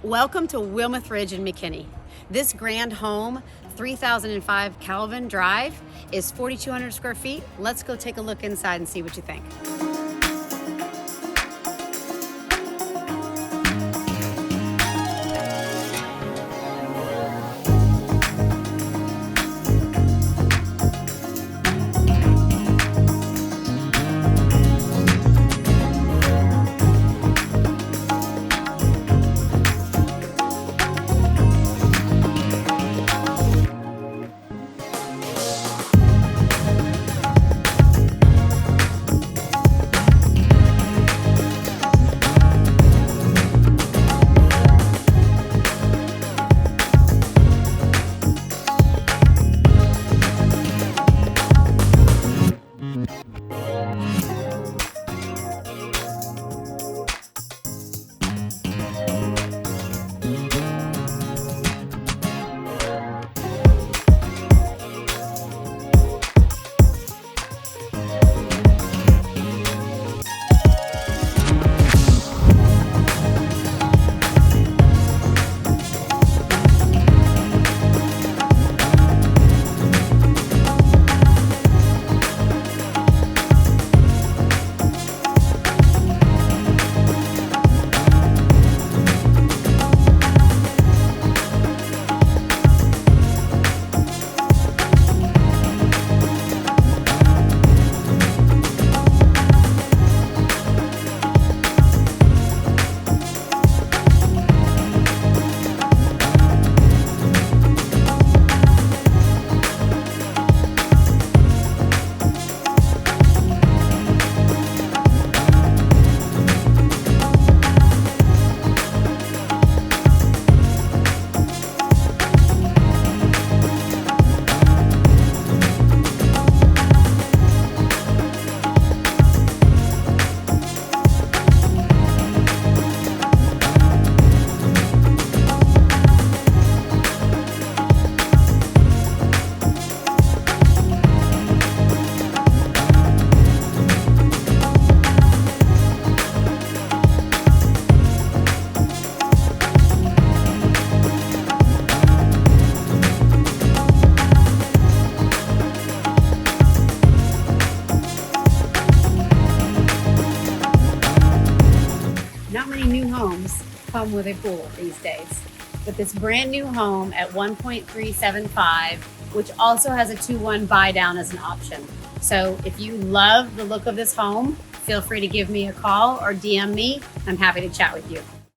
Welcome to Wilmeth Ridge in McKinney. This grand home, 3005 Calvin Drive, is 4,200 square feet. Let's go take a look inside and see what you think. Not many new homes come with a pool these days, but this brand new home at 1.375, which also has a 2-1 buy down as an option. So if you love the look of this home, feel free to give me a call or DM me. I'm happy to chat with you.